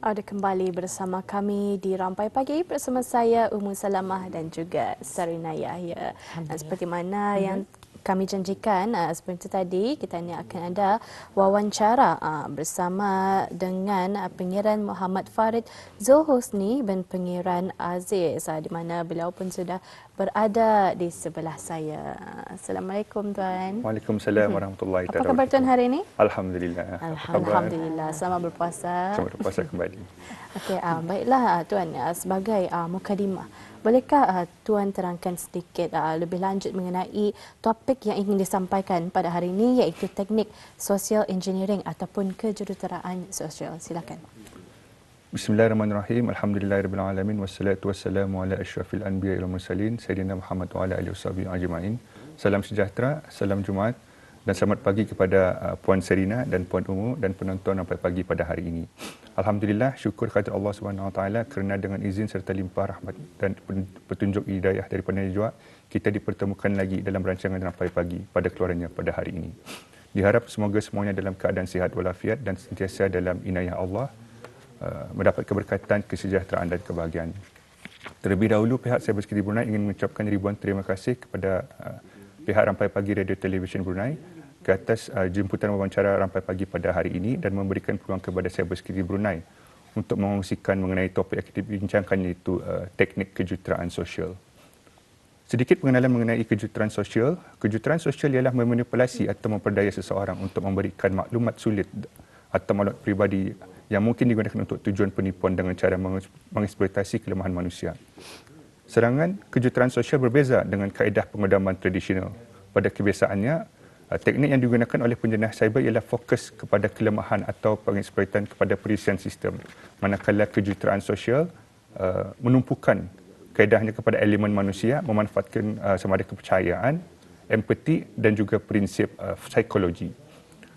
Ada kembali bersama kami di Rampai Pagi bersama saya Ummu Salamah dan juga Sarina Yahya. Dan seperti mana yang kami janjikan seperti tadi, kita ni akan ada wawancara bersama dengan pengiran Muhammad Farid Zulhusni dan pengiran Aziz, di mana beliau pun sudah berada di sebelah saya. Assalamualaikum Tuan. Waalaikumsalam warahmatullahi wabarakatuh. Apa khabar Tuan hari ini? Alhamdulillah. Alhamdulillah. Selamat berpuasa. Selamat berpuasa kembali. Okey, baiklah Tuan, sebagai mukadimah, bolehkah Tuan terangkan sedikit lebih lanjut mengenai topik yang ingin disampaikan pada hari ini, iaitu teknik social engineering ataupun kejuruteraan sosial. Silakan. Bismillahirrahmanirrahim. Alhamdulillahirabbil alamin wassalatu wassalamu ala asyrafil anbiya'i wal mursalin sayyidina Muhammad wa ala alihi washabihi ajmain. Salam sejahtera, salam Jumaat dan selamat pagi kepada Puan Sarina dan Puan Ummu dan penonton Rampai Pagi pada hari ini. Alhamdulillah, syukur kepada Allah Subhanahu Wa Taala kerana dengan izin serta limpah rahmat dan petunjuk hidayah daripada Najwa, kita dipertemukan lagi dalam rancangan Rampai Pagi pada keluarannya pada hari ini. Diharap semoga semuanya dalam keadaan sihat walafiat dan sentiasa dalam inayah Allah, mendapat keberkatan, kesejahteraan dan kebahagiaan. Terlebih dahulu, pihak Cybersecurity Brunei ingin mengucapkan ribuan terima kasih kepada pihak Rampai Pagi Radio Television Brunei ke atas jemputan wawancara Rampai Pagi pada hari ini dan memberikan peluang kepada Cybersecurity Brunei untuk mengongsikan mengenai topik yang kita bincangkan, iaitu teknik kejuruteraan sosial. Sedikit pengenalan mengenai kejuruteraan sosial. Kejuruteraan sosial ialah memanipulasi atau memperdaya seseorang untuk memberikan maklumat sulit atau maklumat peribadi yang mungkin digunakan untuk tujuan penipuan dengan cara mengeksploitasi kelemahan manusia. Serangan kejuruteraan sosial berbeza dengan kaedah pengedaman tradisional. Pada kebiasaannya, teknik yang digunakan oleh penjenayah cyber ialah fokus kepada kelemahan atau pengeksploitan kepada perisian sistem. Manakala kejuruteraan sosial menumpukan kaedahnya kepada elemen manusia, memanfaatkan sama ada kepercayaan, empati dan juga prinsip psikologi.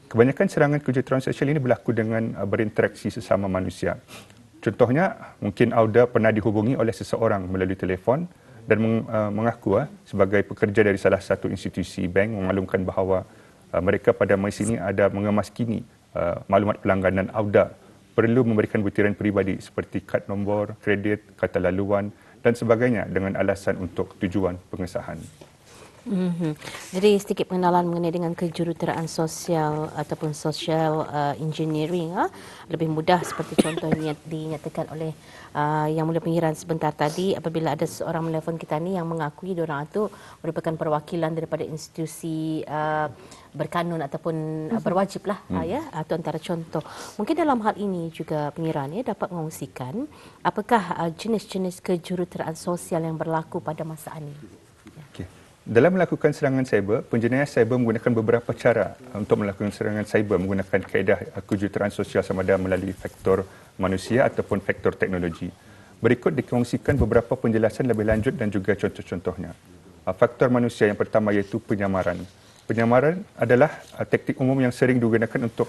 Kebanyakan serangan kejuruteraan sosial ini berlaku dengan berinteraksi sesama manusia. Contohnya, mungkin Auda pernah dihubungi oleh seseorang melalui telefon dan mengaku sebagai pekerja dari salah satu institusi bank, memaklumkan bahawa mereka pada masa ini ada mengemaskini maklumat pelangganan Auda, perlu memberikan butiran peribadi seperti kad nombor, kredit, kata laluan dan sebagainya dengan alasan untuk tujuan pengesahan. Jadi sedikit pengenalan mengenai dengan kejuruteraan sosial ataupun social engineering, lebih mudah seperti contoh yang dinyatakan oleh Yang Mulia Pengiran sebentar tadi, apabila ada seorang menelefon kita ni yang mengakui diorang itu merupakan perwakilan daripada institusi berkanun ataupun berwajib lah, ya, atau antara contoh. Mungkin dalam hal ini juga Pengiran dapat mengongsikan apakah jenis-jenis kejuruteraan sosial yang berlaku pada masa ini. Dalam melakukan serangan cyber, penjenayah cyber menggunakan beberapa cara untuk melakukan serangan cyber menggunakan kaedah kejuruteraan sosial sama ada melalui faktor manusia ataupun faktor teknologi. Berikut dikongsikan beberapa penjelasan lebih lanjut dan juga contoh-contohnya. Faktor manusia yang pertama iaitu penyamaran. Penyamaran adalah taktik umum yang sering digunakan untuk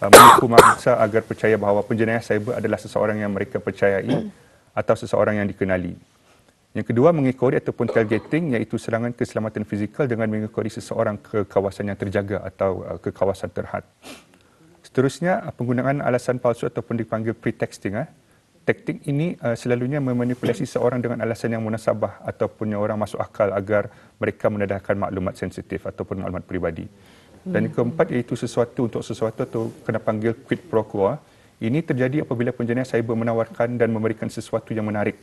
menipu mangsa agar percaya bahawa penjenayah cyber adalah seseorang yang mereka percayai atau seseorang yang dikenali. Yang kedua, mengekori ataupun targeting, iaitu serangan keselamatan fizikal dengan mengekori seseorang ke kawasan yang terjaga atau ke kawasan terhad. Seterusnya, penggunaan alasan palsu ataupun dipanggil pretexting. Taktik ini selalunya memanipulasi seseorang dengan alasan yang munasabah ataupun yang orang masuk akal agar mereka mendedahkan maklumat sensitif ataupun maklumat peribadi. Dan yang keempat, iaitu sesuatu untuk sesuatu atau kena panggil quid pro quo. Ini terjadi apabila penjenayah cyber menawarkan dan memberikan sesuatu yang menarik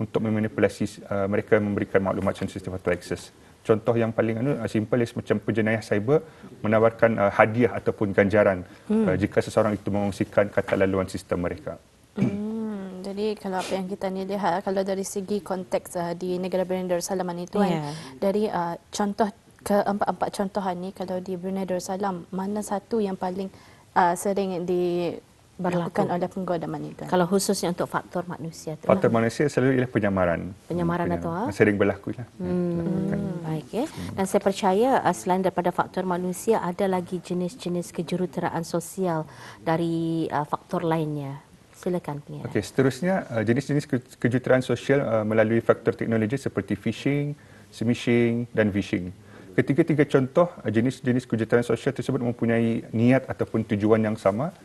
untuk memanipulasi mereka memberikan maklumat sensitif atau akses. Contoh yang paling simple macam penjenayah cyber menawarkan hadiah ataupun ganjaran jika seseorang itu mengongsikan kata laluan sistem mereka. Jadi kalau apa yang kita ni lihat, kalau dari segi konteks di negara Brunei Darussalam itu dari contoh keempat contohan ni, kalau di Brunei Darussalam mana satu yang paling sering dilakukan oleh penggodaman itu? Kalau khususnya untuk faktor manusia. Faktor manusia selalu ialah penyamaran. Penyamaran atau sering berlaku lah. Baik, ya. Dan saya percaya selain daripada faktor manusia, ada lagi jenis-jenis kejuruteraan sosial dari faktor lainnya. Silakan Pengiran. Okey, seterusnya jenis-jenis kejuruteraan sosial melalui faktor teknologi seperti phishing, smishing dan vishing. Ketiga-tiga contoh jenis-jenis kejuruteraan sosial tersebut mempunyai niat ataupun tujuan yang sama.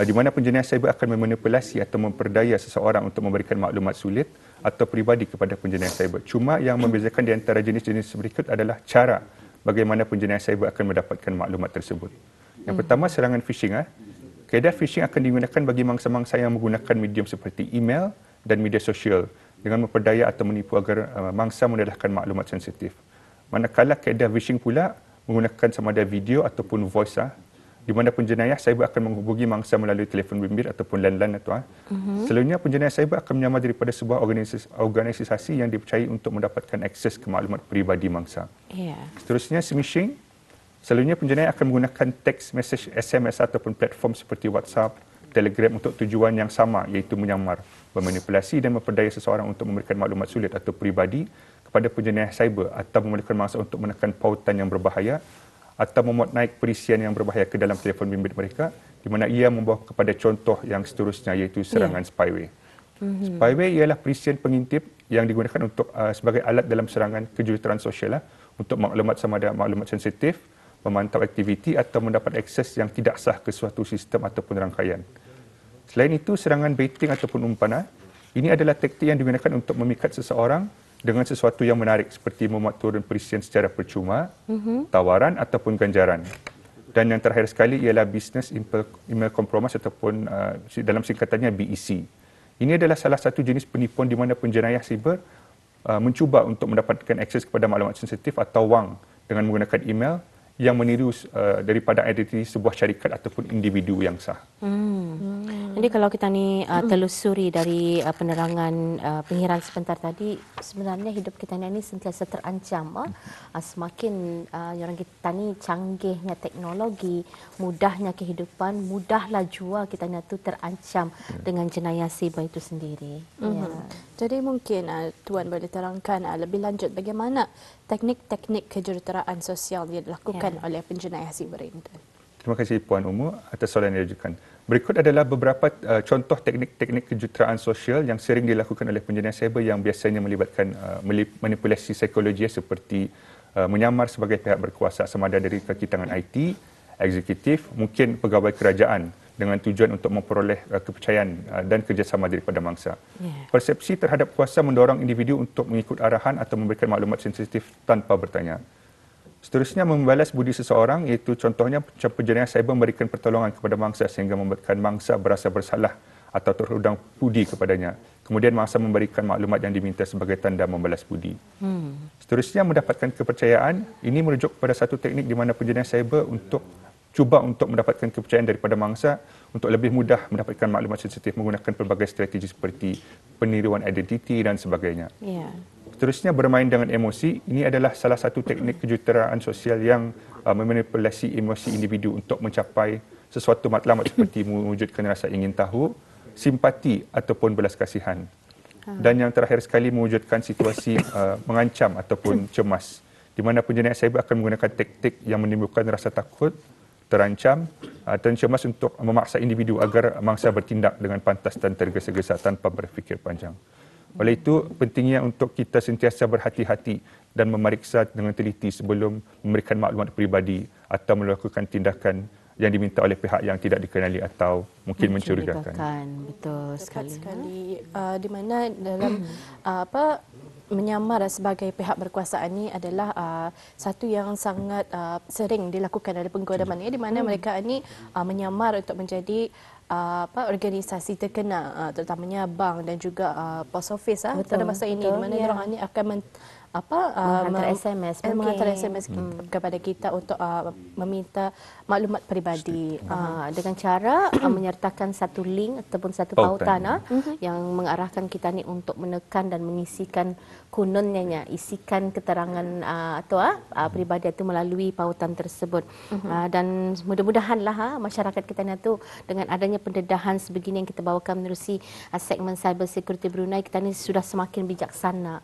di mana penjenayah cyber akan memanipulasi atau memperdaya seseorang untuk memberikan maklumat sulit atau peribadi kepada penjenayah cyber. Cuma yang membezakan di antara jenis-jenis berikut adalah cara bagaimana penjenayah cyber akan mendapatkan maklumat tersebut. Yang pertama, serangan phishing. Kaedah phishing akan digunakan bagi mangsa-mangsa yang menggunakan medium seperti email dan media sosial dengan memperdaya atau menipu agar mangsa mendedahkan maklumat sensitif. Manakala kaedah phishing pula menggunakan sama ada video ataupun voice, di mana penjenayah cyber akan menghubungi mangsa melalui telefon bimbit ataupun landline tu. Selalunya penjenayah cyber akan menyamar daripada sebuah organisasi yang dipercayai untuk mendapatkan akses ke maklumat peribadi mangsa. Seterusnya, smishing. Selalunya penjenayah akan menggunakan text message SMS ataupun platform seperti WhatsApp, Telegram untuk tujuan yang sama, iaitu menyamar, memanipulasi dan memperdaya seseorang untuk memberikan maklumat sulit atau peribadi kepada penjenayah cyber atau memulakan mangsa untuk menekan pautan yang berbahaya atau memuat naik perisian yang berbahaya ke dalam telefon bimbit mereka, di mana ia membawa kepada contoh yang seterusnya, iaitu serangan spyware. Spyware ialah perisian pengintip yang digunakan untuk sebagai alat dalam serangan kejuruteraan sosial untuk maklumat sama ada maklumat sensitif, memantau aktiviti atau mendapat akses yang tidak sah ke suatu sistem ataupun rangkaian. Selain itu, serangan baiting ataupun umpan, ini adalah taktik yang digunakan untuk memikat seseorang dengan sesuatu yang menarik seperti memuat turun perisian secara percuma, tawaran ataupun ganjaran. Dan yang terakhir sekali ialah business email compromise ataupun dalam singkatannya BEC. Ini adalah salah satu jenis penipuan di mana penjenayah siber mencuba untuk mendapatkan akses kepada maklumat sensitif atau wang dengan menggunakan email yang meniru daripada identiti sebuah syarikat ataupun individu yang sah. Jadi kalau kita ni telusuri dari penerangan pengiraan sebentar tadi, sebenarnya hidup kita ni sentiasa terancam. Semakin orang kita ni canggihnya teknologi, mudahnya kehidupan, mudahlah jua kita ni tu terancam dengan jenayah siber itu sendiri. Jadi mungkin Tuan boleh terangkan lebih lanjut bagaimana teknik-teknik kejuruteraan sosial yang dilakukan oleh penjenayah siber ini. Terima kasih Puan Umu atas soalan yang diajukan. Berikut adalah beberapa contoh teknik-teknik kejuruteraan sosial yang sering dilakukan oleh penjenayah siber yang biasanya melibatkan manipulasi psikologi seperti menyamar sebagai pihak berkuasa sama ada dari kaki tangan IT, eksekutif, mungkin pegawai kerajaan dengan tujuan untuk memperoleh kepercayaan dan kerjasama daripada mangsa. Persepsi terhadap kuasa mendorong individu untuk mengikut arahan atau memberikan maklumat sensitif tanpa bertanya. Seterusnya, membalas budi seseorang, iaitu contohnya penjenayah cyber memberikan pertolongan kepada mangsa sehingga membuatkan mangsa berasa bersalah atau terhudang budi kepadanya. Kemudian mangsa memberikan maklumat yang diminta sebagai tanda membalas budi. Seterusnya, mendapatkan kepercayaan. Ini merujuk kepada satu teknik di mana penjenayah cyber cuba untuk mendapatkan kepercayaan daripada mangsa untuk lebih mudah mendapatkan maklumat sensitif menggunakan pelbagai strategi seperti peniruan identiti dan sebagainya. Seterusnya, bermain dengan emosi. Ini adalah salah satu teknik kejuruteraan sosial yang memanipulasi emosi individu untuk mencapai sesuatu matlamat seperti mewujudkan rasa ingin tahu, simpati ataupun belas kasihan. Dan yang terakhir sekali, mewujudkan situasi mengancam ataupun cemas, di mana penjenayah cyber akan menggunakan taktik yang menimbulkan rasa takut, terancam dan cemas untuk memaksa individu agar mangsa bertindak dengan pantas dan tergesa-gesa tanpa berfikir panjang. Oleh itu, pentingnya untuk kita sentiasa berhati-hati dan memeriksa dengan teliti sebelum memberikan maklumat peribadi atau melakukan tindakan yang diminta oleh pihak yang tidak dikenali atau mungkin mencurigakan. Betul sekali. Di mana dalam menyamar sebagai pihak berkuasaan ini adalah satu yang sangat sering dilakukan oleh penggodaman di mana mereka ini menyamar untuk menjadi organisasi terkenal, terutamanya bank dan juga post office pada masa ini, di mana orang ini akan menghantar SMS kepada kita untuk meminta maklumat peribadi dengan cara menyertakan satu link ataupun satu pautan yang mengarahkan kita ni untuk menekan dan mengisikan kononnya isikan keterangan atau peribadi itu melalui pautan tersebut. Dan mudah-mudahanlah masyarakat kita ni tu dengan adanya pendedahan sebegini yang kita bawakan menerusi segmen Cyber Security Brunei, kita ni sudah semakin bijaksana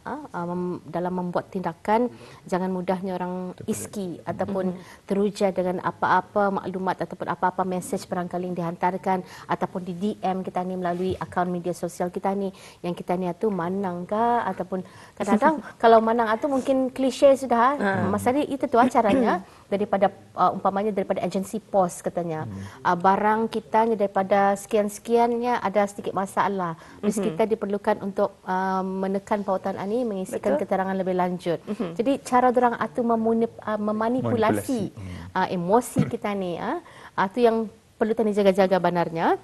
dalam membuat tindakan. Jangan mudahnya orang iski ataupun teruja dengan apa-apa maklumat ataupun apa-apa mesej barangkali yang dihantarkan ataupun di DM kita ni melalui akaun media sosial kita ni yang kita ni tu manang ke ataupun kadang-kadang kalau manang tu mungkin klise sudah. Masalah itu tu caranya daripada umpamanya daripada agensi pos katanya. Barang kita daripada sekian-sekiannya ada sedikit masalah. Terus kita diperlukan untuk menekan pautan ini, mengisikan keterangan lebih lanjut. Jadi cara dorang itu memanipulasi emosi kita ni, itu yang perlu tadi jaga-jaga benarnya.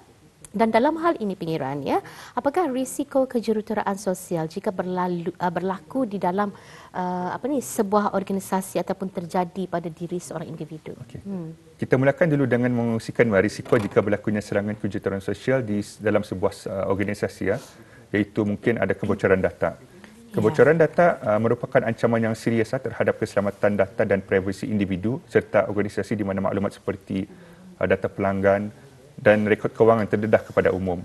Dan dalam hal ini pengiran ya, apakah risiko kejuruteraan sosial jika berlaku di dalam sebuah organisasi ataupun terjadi pada diri seorang individu? Okay. Kita mulakan dulu dengan mengungsikan risiko jika berlakunya serangan kejuruteraan sosial di dalam sebuah organisasi ya, iaitu mungkin ada kebocoran data. Kebocoran data merupakan ancaman yang serius terhadap keselamatan data dan privasi individu serta organisasi di mana maklumat seperti data pelanggan dan rekod kewangan terdedah kepada umum.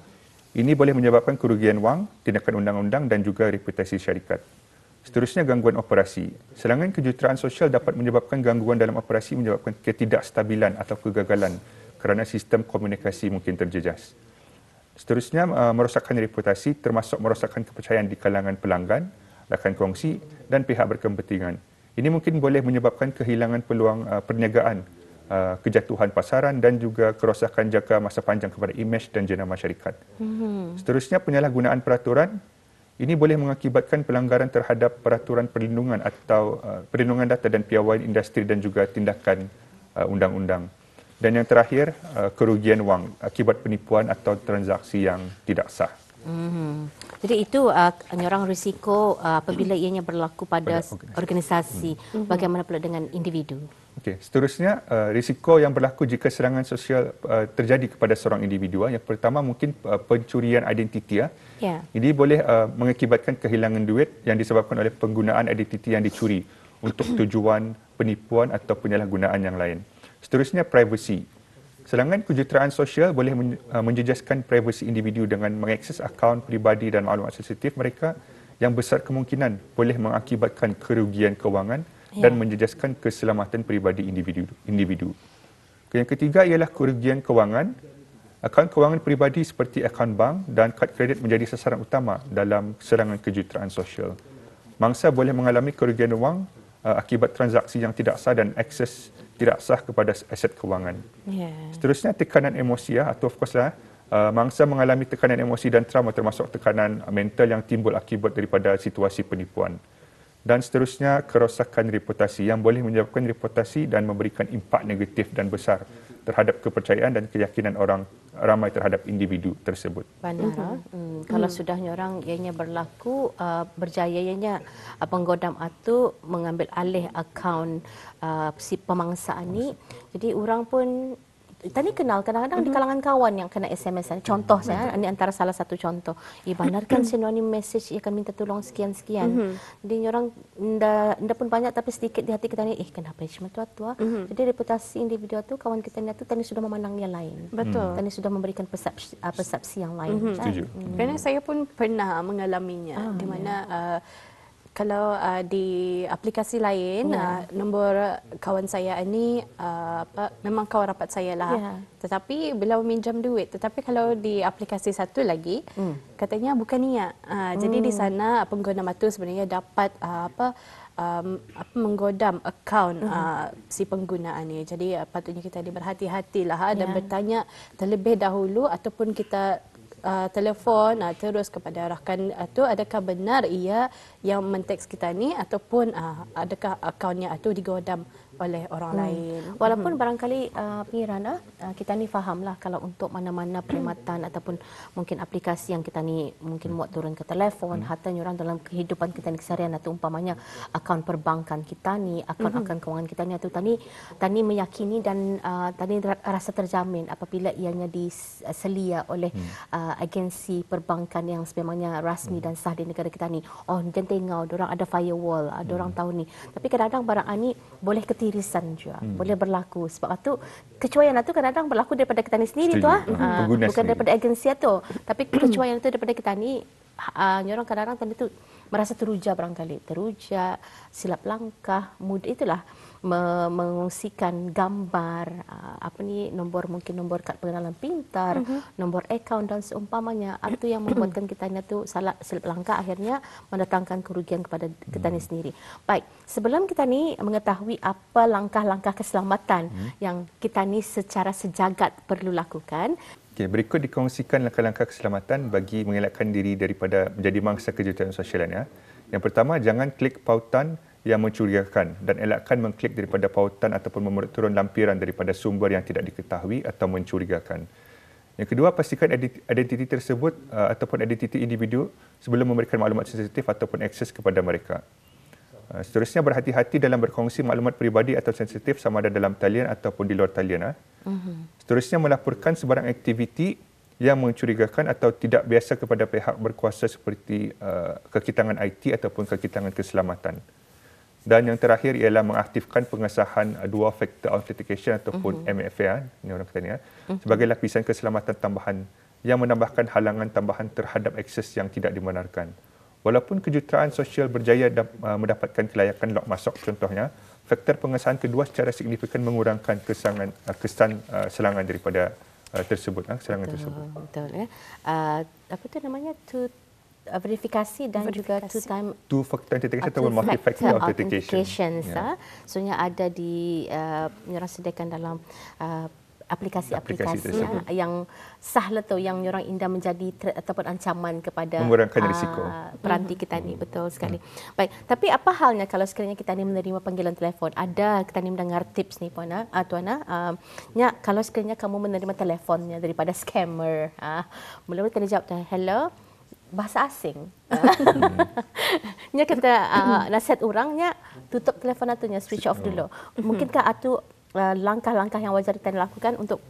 Ini boleh menyebabkan kerugian wang, tindakan undang-undang dan juga reputasi syarikat. Seterusnya, gangguan operasi. Serangan kejuruteraan sosial dapat menyebabkan gangguan dalam operasi, menyebabkan ketidakstabilan atau kegagalan kerana sistem komunikasi mungkin terjejas. Seterusnya, merosakkan reputasi termasuk merosakkan kepercayaan di kalangan pelanggan, rakan kongsi dan pihak berkepentingan. Ini mungkin boleh menyebabkan kehilangan peluang perniagaan, kejatuhan pasaran dan juga kerosakan jangka masa panjang kepada imej dan jenama syarikat. Seterusnya, penyalahgunaan peraturan. Ini boleh mengakibatkan pelanggaran terhadap peraturan perlindungan atau perlindungan data dan piawaian industri dan juga tindakan undang-undang. Dan yang terakhir, kerugian wang akibat penipuan atau transaksi yang tidak sah. Jadi itu orang risiko apabila ianya berlaku pada organisasi. Bagaimana pula dengan individu? Okey, seterusnya risiko yang berlaku jika serangan sosial terjadi kepada seorang individu. Yang pertama mungkin pencurian identiti ya. Ini boleh mengakibatkan kehilangan duit yang disebabkan oleh penggunaan identiti yang dicuri untuk tujuan penipuan atau penyalahgunaan yang lain. Seterusnya, privacy. Serangan kejuruteraan sosial boleh menjejaskan privasi individu dengan mengakses akaun peribadi dan maklumat sensitif mereka yang besar kemungkinan boleh mengakibatkan kerugian kewangan dan menjejaskan keselamatan peribadi individu. Yang ketiga ialah kerugian kewangan. Akaun kewangan peribadi seperti akaun bank dan kad kredit menjadi sasaran utama dalam serangan kejuruteraan sosial. Mangsa boleh mengalami kerugian wang akibat transaksi yang tidak sah dan akses tidak sah kepada aset kewangan. Seterusnya, tekanan emosi atau of course mangsa mengalami tekanan emosi dan trauma termasuk tekanan mental yang timbul akibat daripada situasi penipuan. Dan seterusnya, kerosakan reputasi yang boleh menyebabkan reputasi dan memberikan impak negatif dan besar terhadap kepercayaan dan keyakinan orang ramai terhadap individu tersebut. Benar. Kalau sudahnya orang ianya berlaku berjaya ianya penggodam itu mengambil alih akaun si pemangsa ini, jadi orang pun tadi kenal kadang-kadang di kalangan kawan yang kena SMS. Contoh saya, ini antara salah satu contoh. Benarkan sinonim message ia akan minta tolong sekian-sekian. Jadi orang nda pun banyak tapi sedikit di hati kita ni, kenapa cuma tua-tua? Jadi reputasi individu tu, kawan kita ni tu tadi sudah memandang yang lain. Betul. Tadi sudah memberikan persepsi yang lain. Setuju. Kerana saya pun pernah mengalaminya di mana kalau di aplikasi lain nombor kawan saya ini memang kawan rapat saya lah. Tetapi bila meminjam duit, tetapi kalau di aplikasi satu lagi katanya bukan niat. Jadi di sana pengguna itu sebenarnya dapat menggodam akaun si pengguna ini. Jadi patutnya kita berhati-hatilah dan bertanya terlebih dahulu ataupun kita telefon terus kepada rakan itu, adakah benar ia yang menteks kita ni ataupun adakah akaunnya itu digodam oleh orang lain. Walaupun barangkali pengiran kita ni fahamlah kalau untuk mana-mana perkhidmatan ataupun mungkin aplikasi yang kita ni mungkin muat turun ke telefon, hatanya orang dalam kehidupan kita ni keseharian atau umpamanya akaun perbankan kita ni, akaun kewangan kita ni atau tani meyakini dan tani rasa terjamin apabila ianya diselia oleh agensi perbankan yang sebenarnya rasmi dan sah di negara kita ni. Jangan tengok orang ada firewall, ada orang tahu ni. Tapi kadang-kadang barang ni boleh ketirisan juga, boleh berlaku. Sebab itu kecuaian itu kadang-kadang berlaku daripada kita ni sendiri tu bukan daripada agensi itu. Tapi kecuaian itu daripada kita ni orang kadang-kadang tadi tu merasa teruja barangkali, teruja, silap langkah, mudah itulah mengungsikan gambar, nombor mungkin nombor kad pengenalan pintar, nombor akaun dan seumpamanya. Itu yang membuatkan kita ni tu salah silap langkah, akhirnya mendatangkan kerugian kepada kita ni sendiri. Baik, sebelum kita ni mengetahui apa langkah-langkah keselamatan yang kita ni secara sejagat perlu lakukan. Okay, berikut dikongsikan langkah-langkah keselamatan bagi mengelakkan diri daripada menjadi mangsa kejuruteraan sosial ya. Yang pertama, jangan klik pautan yang mencurigakan dan elakkan mengklik daripada pautan ataupun memerut turun lampiran daripada sumber yang tidak diketahui atau mencurigakan. Yang kedua, pastikan identiti tersebut ataupun identiti individu sebelum memberikan maklumat sensitif ataupun akses kepada mereka. Seterusnya, berhati-hati dalam berkongsi maklumat peribadi atau sensitif sama ada dalam talian ataupun di luar talian. Seterusnya, melaporkan sebarang aktiviti yang mencurigakan atau tidak biasa kepada pihak berkuasa seperti kekitangan IT ataupun kekitangan keselamatan. Dan yang terakhir ialah mengaktifkan pengesahan Dual Factor Authentication ataupun MFA, ini orang kata ni, sebagai lapisan keselamatan tambahan yang menambahkan halangan tambahan terhadap akses yang tidak dibenarkan. Walaupun kejuruteraan sosial berjaya mendapatkan kelayakan log masuk contohnya, faktor pengesahan kedua secara signifikan mengurangkan kesan serangan daripada serangan tersebut. Betul ya. Apa tu namanya? Verifikasi dan juga two-factor authentication atau multi-factor authentication. Sebenarnya ada di orang sediakan dalam aplikasi-aplikasi yang sah tu yang orang indah menjadi threat ataupun ancaman kepada mengurangkan risiko peranti kita ni, betul sekali. Baik, tapi apa halnya kalau sekiranya kita ni menerima panggilan telefon? Ada kita ni mendengar tips ni puan tuan kalau sekiranya kamu menerima telefonnya daripada scammer, mula-mula kita jawab hello, bahasa asing. Nya kata nasihat orangnya tutup telefon atunya, switch off dulu. Mungkinkah atu langkah-langkah yang wajar kita lakukan untuk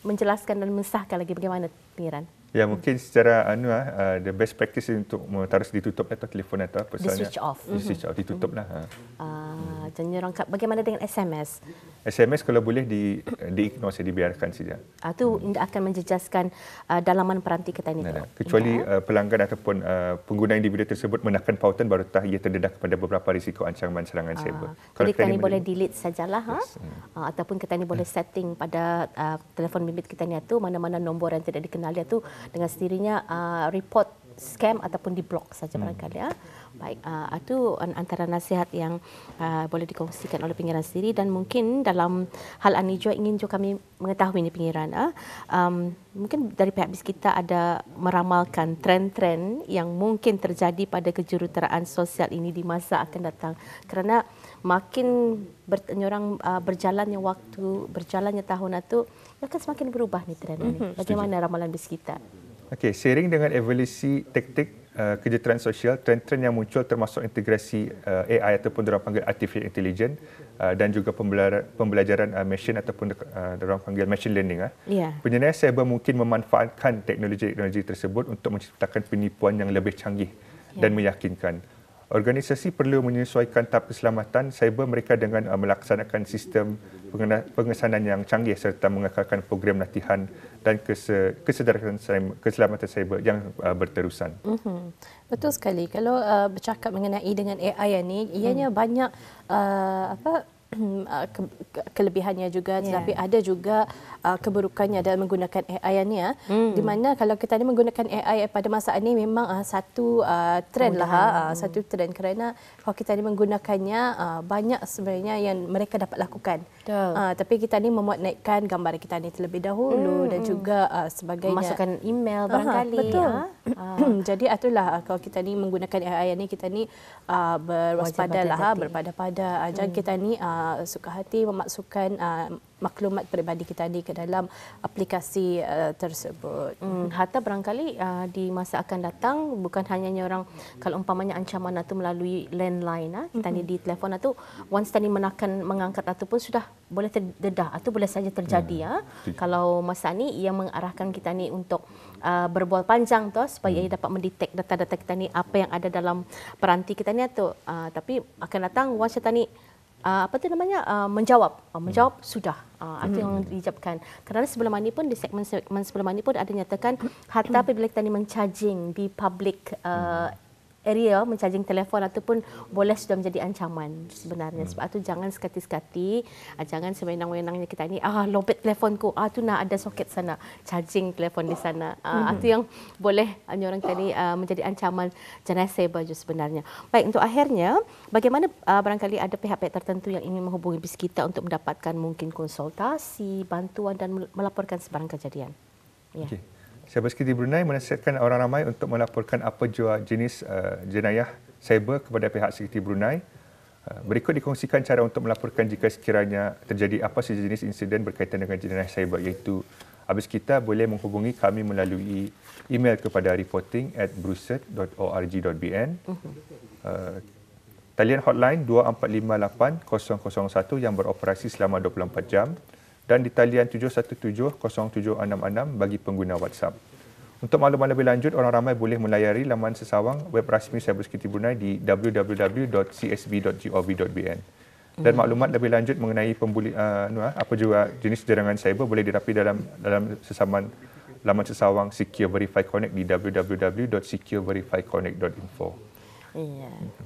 menjelaskan dan mensahkan lagi bagaimana pengiran? Ya, mungkin secara the best practice untuk harus ditutup atau telefon atau apa switch off. Switch off, ditutuplah. Jadi orang bagaimana dengan SMS? SMS kalau boleh di-ignore saja, dibiarkan saja. Itu akan menjejaskan dalaman peranti kita ini. Kecuali pelanggan ataupun pengguna individu tersebut menekan pautan barutah ia terdedah kepada beberapa risiko ancaman serangan cyber. Jadi kita ni boleh delete sajalah, ataupun kita ni boleh setting pada telefon bimbit kita ni tu mana-mana nombor yang tidak dikenali tu dengan sendirinya report scam ataupun di-block saja barangkali. Baik, itu antara nasihat yang boleh dikongsikan oleh pengiran sendiri, dan mungkin dalam hal ini juga ingin juga kami mengetahui ni pengiran, mungkin dari pihak BIS kita ada meramalkan tren-tren yang mungkin terjadi pada kejuruteraan sosial ini di masa akan datang, kerana makin berjalannya waktu, berjalannya tahun itu akan semakin berubah ni tren ini. Bagaimana ramalan BIS kita? Okey, seiring dengan evolusi taktik kejuruteraan sosial, tren-tren yang muncul termasuk integrasi AI ataupun orang panggil artificial intelligence dan juga pembelajaran machine ataupun orang panggil machine learning. Penyedia cyber mungkin memanfaatkan teknologi tersebut untuk menciptakan penipuan yang lebih canggih dan meyakinkan. Organisasi perlu menyesuaikan tahap keselamatan cyber mereka dengan melaksanakan sistem pengesanan yang canggih serta mengekalkan program latihan dan kesedaran keselamatan cyber yang berterusan. Betul sekali. Kalau bercakap mengenai dengan AI ini, ianya banyak kelebihannya juga, tetapi ada juga keburukannya dalam menggunakan AI ni, di mana kalau kita ni menggunakan AI pada masa ini memang satu trend satu trend, kerana kalau kita ni menggunakannya banyak sebenarnya yang mereka dapat lakukan. Tapi kita ni memuat naikkan gambar kita ni terlebih dahulu dan juga sebagainya. Masukkan email barangkali. Betul. Jadi itulah kalau kita ni menggunakan AI ni, kita ni berwaspadalah, berpada-pada. Jangan kita ni suka hati memasukkan maklumat peribadi kita ni ke dalam aplikasi tersebut. Hatta barangkali di masa akan datang bukan hanya orang, kalau umpamanya ancaman itu melalui landline, kita ni di telefon itu once tadi mengangkat itu pun sudah boleh terdedah atau boleh saja terjadi. Kalau masa ni ia mengarahkan kita ni untuk berbual panjang tu supaya ia dapat mendetek data-data kita ni apa yang ada dalam peranti kita ni tu. Tapi akan datang once kita ni menjawab sudah itu yang dijawabkan. Kerana sebelum ini pun di segmen sebelum ini pun ada nyatakan hatta apabila kita ni mencharging di public area mencajing telefon ataupun boleh sudah menjadi ancaman sebenarnya. Sebab tu jangan sekati-sekati, jangan sewenang-wenangnya kita ni lobet telefonku, tu nak ada soket sana, charging telefon di sana. Itu yang boleh orang tadi menjadi ancaman jenis cyber sebenarnya. Baik, untuk akhirnya bagaimana barangkali ada pihak-pihak tertentu yang ingin menghubungi BIS kita untuk mendapatkan mungkin konsultasi, bantuan dan melaporkan sebarang kejadian. Ya. Okay. Cyber Security Brunei menasihatkan orang ramai untuk melaporkan apa jua jenis jenayah cyber kepada pihak Security Brunei. Berikut dikongsikan cara untuk melaporkan jika sekiranya terjadi apa sahaja jenis insiden berkaitan dengan jenayah cyber, iaitu habis kita boleh menghubungi kami melalui email kepada reporting@bruset.org.bn. Talian hotline 2458 001 yang beroperasi selama 24 jam. Dan di talian 717-0766 bagi pengguna WhatsApp. Untuk maklumat lebih lanjut, orang ramai boleh melayari laman sesawang web rasmi Cyber Security Brunei di www.csb.gov.bn. Dan maklumat lebih lanjut mengenai apa juga jenis serangan cyber boleh didapati dalam sesaman laman sesawang Secure Verify Connect di www.secureverifyconnect.info.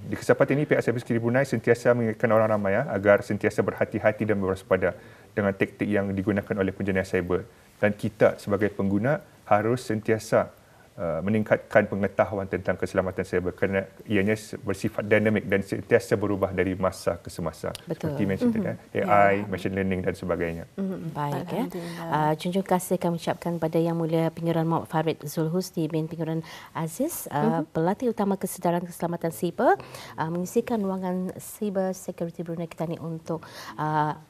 Di kesempatan ini, pihak Cyber Security Brunei sentiasa mengingatkan orang ramai agar sentiasa berhati-hati dan berwaspada dengan taktik yang digunakan oleh penjenayah cyber. Dan kita sebagai pengguna harus sentiasa meningkatkan pengetahuan tentang keselamatan cyber kerana ianya bersifat dinamik dan sentiasa berubah dari masa ke semasa. Betul. Seperti mention AI, machine learning dan sebagainya. Baik ya. Junjung kasih kami ucapkan pada Yang Mulia Pengiran Muhammad Farid Zulhusni bin Pengiran Aziz, Pelatih Utama Kesedaran Keselamatan Siber, mengisikan ruangan Cyber Security Brunei kita ni untuk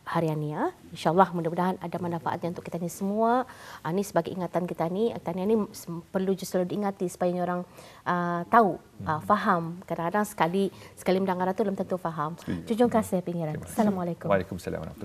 harian ni. InsyaAllah mudah-mudahan ada manfaatnya untuk kita ni semua. Ini sebagai ingatan kita ni ini perlu justru diingati supaya orang tahu, faham. Kadang-kadang sekali mendengar itu belum tentu faham. Junjung kasih Pengiran. Assalamualaikum. Waalaikumsalam warahmatullahi.